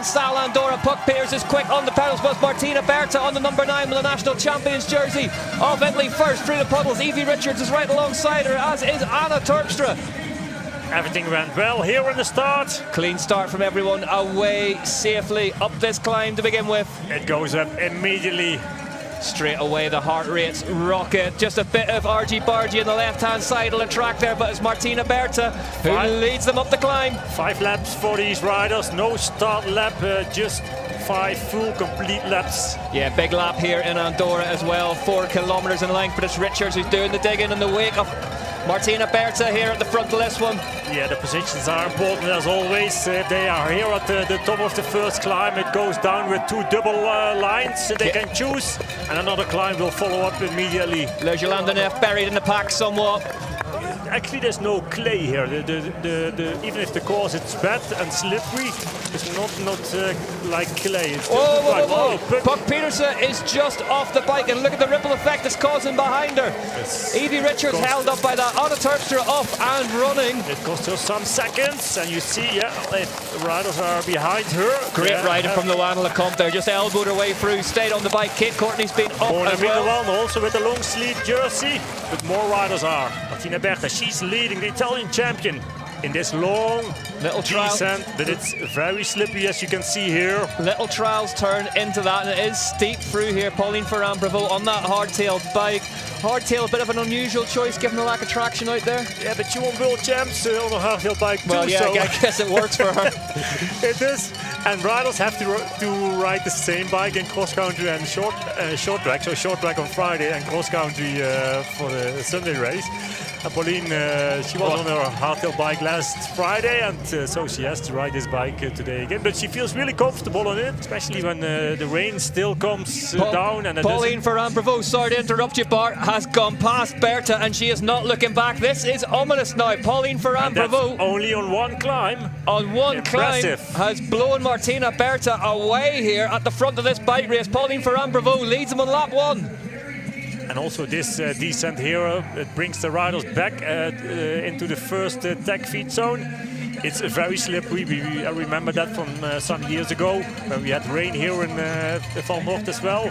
and Sal Andorra. Puck Peters is quick on the pedals, but Martina Berta on the number 9 with the national champions jersey of Italy first through the puddles. Evie Richards is right alongside her, as is Anna Terpstra. Everything went well here in the start. Clean start from everyone, away safely up this climb to begin with. It goes up immediately. Straight away the heart rates rocket. Just a bit of argy-bargy on the left-hand side of the track there, but it's Martina Berta who leads them up the climb. 5 laps for these riders, no start lap, just 5 full complete laps. Yeah, big lap here in Andorra as well, 4 kilometers in length, but it's Richards who's doing the digging in the wake of Martina Berta here at the front of this one. Yeah, the positions are important as always. They are here at the top of the first climb. It goes down with 2 double lines they can choose, and another climb will follow up immediately. Le Landonef buried in the pack somewhat. Actually, there's no clay here. Even if the course is bad and slippery, it's not like clay. It's whoa. Puck Petersen is just off the bike, and look at the ripple effect it's causing behind her. Evie Richards held up by that. Anna Terpstra up and running. It cost her some seconds, and you see, the riders are behind her. Great riding from the Wanel Comp there, just elbowed her way through, stayed on the bike. Kate Courtney's been up as well. Also with a long sleeve jersey, but more riders are. Martina Berta, she's leading the Italian champion in this long little descent, but it's very slippery as you can see here. Little trials turn into that, and it is steep through here. Pauline Ferrand-Prévot on that hardtail bike. Hardtail, a bit of an unusual choice given the lack of traction out there. Yeah, but she won world champs on a hardtail bike too. Well, yeah, so I guess it works for her. It is, and riders have to ride the same bike in cross country and short track. So short track on Friday and cross country for the Sunday race. And Pauline, she was on her hardtail bike last Friday, and so she has to ride this bike today again. But she feels really comfortable on it, especially when the rain still comes down. And Pauline Ferrand-Prévot, sorry to interrupt you, Bart, has gone past Berta, and she is not looking back. This is ominous now. Pauline Ferrand-Prévot, only on one climb. On one climb, has blown Martina Berta away here at the front of this bike race. Pauline Ferrand-Prévot leads them on lap 1. And also this descent here, it brings the riders back into the first tech feed zone. It's very slippery. I remember that from some years ago when we had rain here in Val Noord as well.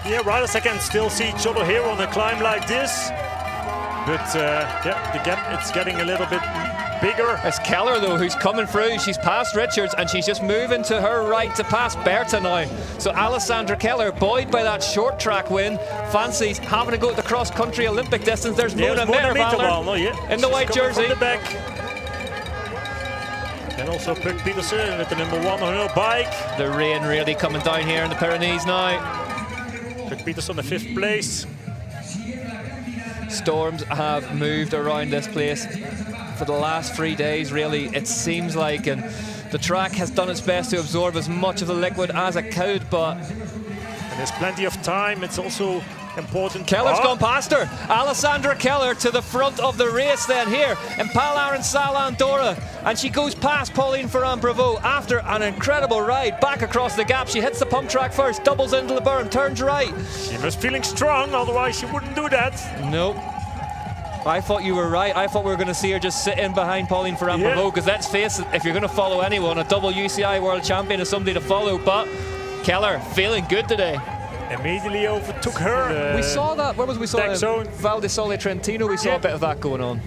Yeah, riders can still see each other here on a climb like this. But yeah, the gap, it's getting a little bit bigger. It's Keller though who's coming through. She's past Richards and she's just moving to her right to pass Berta now. So Alessandra Keller, buoyed by that short track win, fancies having to go to the cross country Olympic distance. There's Mona Mitterwalder in the white jersey. From the back. And also Puck Petersen with the number 1 on her bike. The rain really coming down here in the Pyrenees now. Puck Petersen the 5th place. Storms have moved around this place for the last 3 days, really, it seems like, and the track has done its best to absorb as much of the liquid as it could, but... And there's plenty of time. It's also important... Keller's gone past her. Alessandra Keller to the front of the race then here in Palarin Sal Andorra, and she goes past Pauline Ferrand-Prévot after an incredible ride back across the gap. She hits the pump track first, doubles into the berm, turns right. She was feeling strong, otherwise she wouldn't do that. Nope. I thought you were right. I thought we were going to see her just sit in behind Pauline Ferrand-Prévot, because let's face it, if you're going to follow anyone, a double UCI world champion is somebody to follow, but Keller feeling good today. Immediately overtook her. We saw that. Where was we saw it? Val di Sole Trentino. We saw a bit of that going on.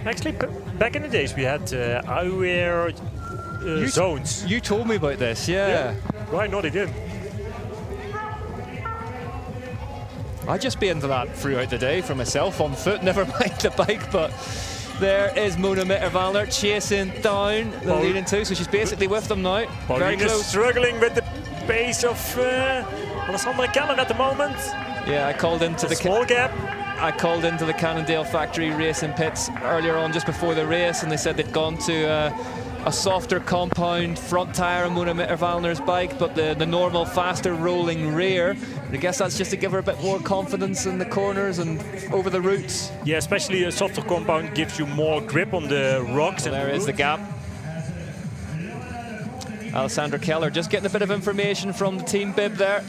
Actually, back in the days, we had eyewear zones. You told me about this, yeah. Why not again? I'd just be into that throughout the day for myself on foot, never mind the bike, but there is Mona Mitterwalder chasing down the leading 2, so she's basically with them now. Very close. Struggling with the pace of Alessandra Keller at the moment. Yeah, I called into the small gap. I called into the Cannondale factory racing pits earlier on, just before the race, and they said they'd gone to a softer compound front tyre on Mona Mitterwalder's bike, but the normal faster rolling rear. I guess that's just to give her a bit more confidence in the corners and over the roots. Yeah, especially a softer compound gives you more grip on the rocks. Well, there is the gap. Alessandra Keller just getting a bit of information from the team bib there.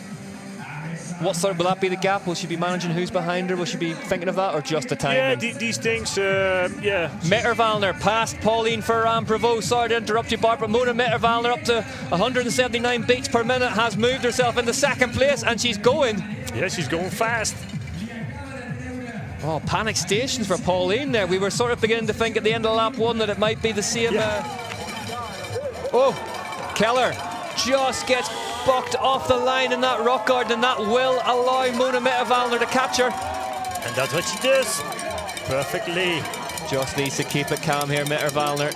Will that be the gap? Will she be managing who's behind her? Will she be thinking of that, or just the timing? Yeah, these things, yeah. Mitterwallner past Pauline Ferrand-Prévot. Sorry to interrupt you, Bart, but Mona Mitterwallner up to 179 beats per minute has moved herself into second place, and she's going. Yeah, she's going fast. Oh, panic stations for Pauline there. We were sort of beginning to think at the end of lap 1 that it might be the same. Yeah. Oh, Keller just gets bucked off the line in that rock garden, and that will allow Mona Mitterwallner to catch her. And that's what she does perfectly. Just needs to keep it calm here. Mitterwallner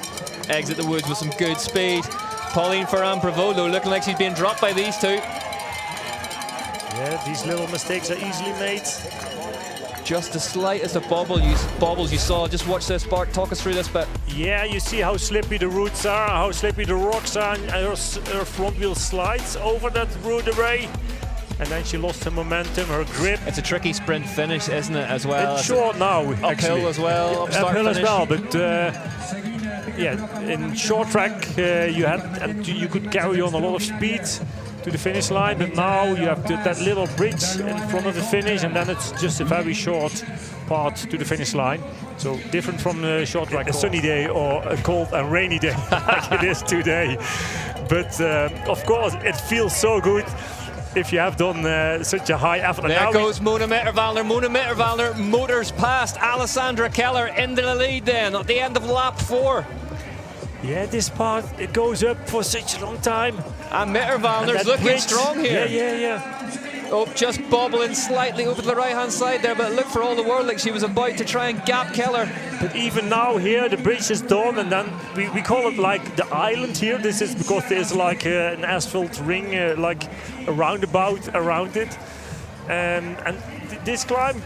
exit the woods with some good speed. Pauline Ferrand-Prévot, though, looking like she's being dropped by these two. Yeah, these little mistakes are easily made. Just the slightest of bobbles you saw. Just watch this, Bart. Talk us through this bit. Yeah, you see how slippy the roots are, how slippy the rocks are, and her front wheel slides over that root array. And then she lost her momentum, her grip. It's a tricky sprint finish, isn't it, as well? It's short now, uphill actually. As well, uphill finish. as well, but yeah, in short track you could carry on a lot of speed to the finish line, but now you have that little bridge in front of the finish, and then it's just a very short part to the finish line. So different from the short track, a sunny day or a cold and rainy day like it is today. But of course, it feels so good if you have done such a high effort. There goes Mona Mitterwallner. Mona Mitterwallner motors past Alessandra Keller into the lead then at the end of lap 4. Yeah, this part, it goes up for such a long time. And Mitterwallner's looking strong here. Yeah. Oh, just bobbling slightly over to the right-hand side there, but it looked for all the world like she was about to try and gap Keller. But even now here, the bridge is done, and then we call it like the island here. This is because there's like an asphalt ring, like a roundabout around it. And this climb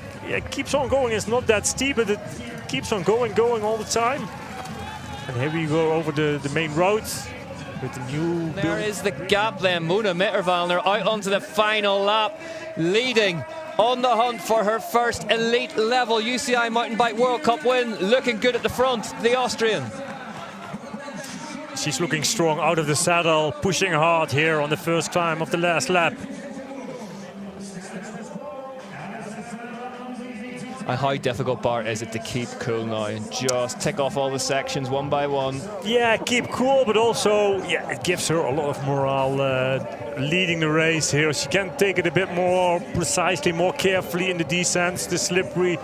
keeps on going. It's not that steep, but it keeps on going all the time. And here we go over the main road with the new There building. is the gap then. Mona Mitterwallner out onto the final lap, leading on the hunt for her first elite level UCI Mountain Bike World Cup win. Looking good at the front, the Austrian. She's looking strong out of the saddle, pushing hard here on the first climb of the last lap. And how difficult, Bart, is it to keep cool now and just tick off all the sections one by one? Yeah, keep cool, but also, yeah, it gives her a lot of morale leading the race here. She can take it a bit more precisely, more carefully in the descents, the slippery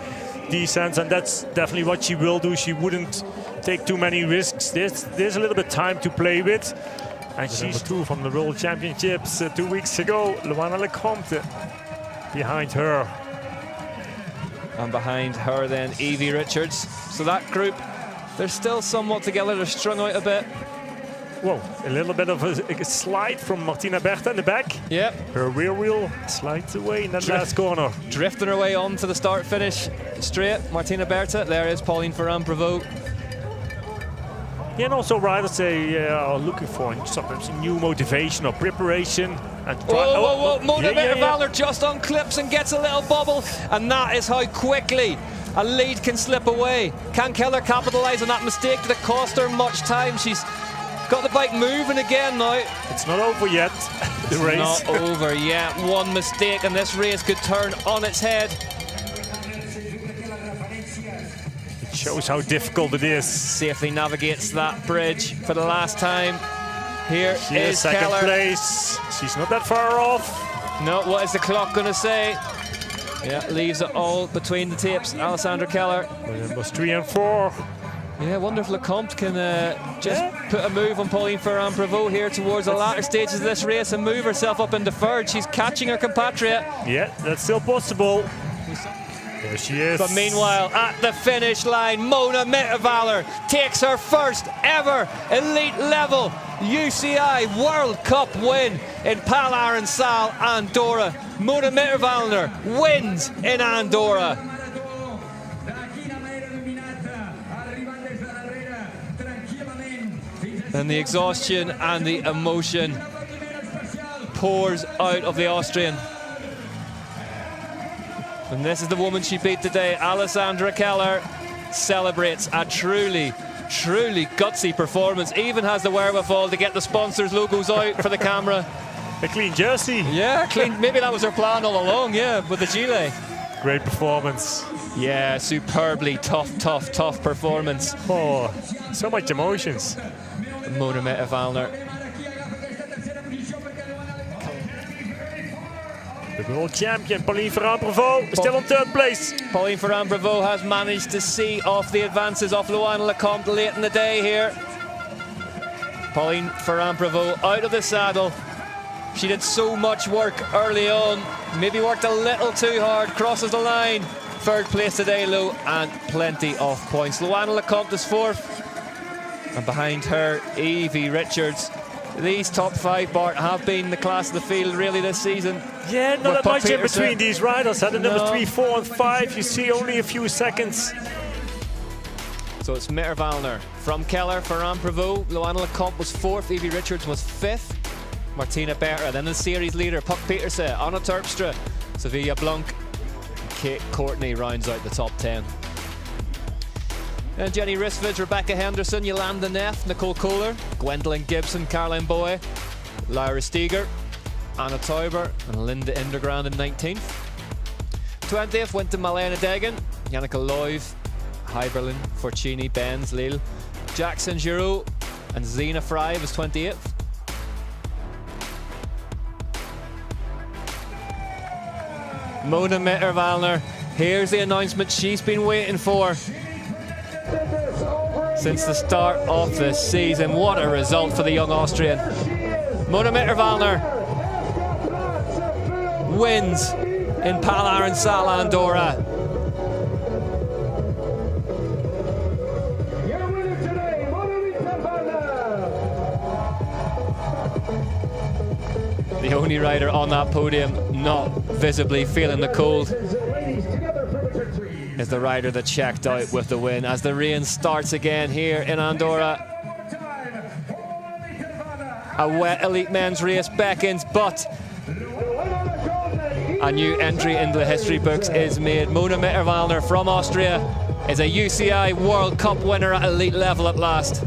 descents, and that's definitely what she will do. She wouldn't take too many risks. There's a little bit of time to play with. And she's two from the World Championships 2 weeks ago, Luana Lecomte behind her. And behind her then Evie Richards. So that group, they're still somewhat together, they're strung out a bit. Whoa, a little bit of a slide from Martina Berta in the back. Yep. Her rear wheel slides away in that last corner. Drifting her way on to the start-finish straight. Martina Berta, there is Pauline Ferrand-Prévot. Yeah, and also riders are looking for sometimes new motivation or preparation. And whoa, Mona Mitterwallner just on clips and gets a little bobble, and that is how quickly a lead can slip away. Can Keller capitalise on that mistake that cost her much time? She's got the bike moving again now. It's not over yet, the race. Not over yet. One mistake and this race could turn on its head. It shows how difficult it is. Safely navigates that bridge for the last time. Here she is second Keller. Place. She's not that far off. No, what is the clock going to say? Yeah, leaves it all between the tapes. Alessandra Keller. Well, it was 3 and 4. Yeah, I wonder if Lecomte can just put a move on Pauline Ferrand-Prévot here towards the latter stages of this race and move herself up into third. She's catching her compatriot. Yeah, that's still possible. There she is. But meanwhile, at the finish line, Mona Mitterwallner takes her first ever elite level UCI World Cup win in Pal Aronsal, Andorra. Mona Mitterwallner wins in Andorra. And the exhaustion and the emotion pours out of the Austrian. And this is the woman she beat today. Alessandra Keller celebrates a truly gutsy performance. Even has the wherewithal to get the sponsors' logos out for the camera. A clean jersey. Yeah, clean. Maybe that was her plan all along, yeah, with the gilet. Great performance. Yeah, superbly tough performance. Oh, so much emotions. Mona Mitterwallner. The world champion, Pauline Ferrand-Prévot, still on third place. Pauline Ferrand-Prévot has managed to see off the advances of Luana Lecomte late in the day here. Pauline Ferrand-Prévot out of the saddle. She did so much work early on, maybe worked a little too hard, crosses the line. Third place today, Lou, and plenty of points. Luana Lecomte is fourth, and behind her, Evie Richards. These top five, Bart, have been the class of the field really this season. Yeah, not that much in Peterson. between these riders. The number 3, 4 and 5, you see only a few seconds. So it's Mitterwallner from Keller, Ferrand-Prévot. Luana Lecomte was fourth, Evie Richards was fifth. Martina Berta, then the series leader, Puck Petersen, Anna Terpstra, Sevilla Blanc, and Kate Courtney rounds out the top 10. And Jenny Risvage, Rebecca Henderson, Yolanda Neff, Nicole Kohler, Gwendolyn Gibson, Caroline Boye, Lyra Steger, Anna Tauber, and Linda Indergrand in 19th. 20th went to Malena Degen, Yannicka Loiv, Heiberlin, Forcini, Benz, Lille, Jackson Giroux, and Zena Fry was 28th. Mona Mitterwallner, here's the announcement she's been waiting for since the start of the season. What a result for the young Austrian. Mona Mitterwallner wins in Pal Aron Sal Andorra. The only rider on that podium not visibly feeling the cold is the rider that checked out with the win. As the rain starts again here in Andorra, a wet elite men's race beckons, but a new entry into the history books is made. Mona Mitterwallner from Austria is a UCI World Cup winner at elite level at last.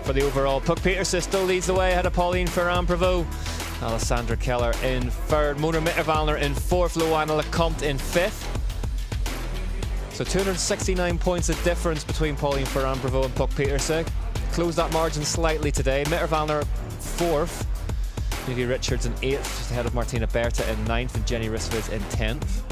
For the overall, Puck Petersen still leads the way ahead of Pauline Ferrand-Prévot. Alessandra Keller in third, Mona Mitterwallner in fourth, Luana Lecomte in fifth. So 269 points of difference between Pauline Ferrand-Prévot and Puck Petersen. Closed that margin slightly today. Mitterwallner fourth, Evie Richards in eighth, just ahead of Martina Berta in ninth, and Jenny Risvage in 10th.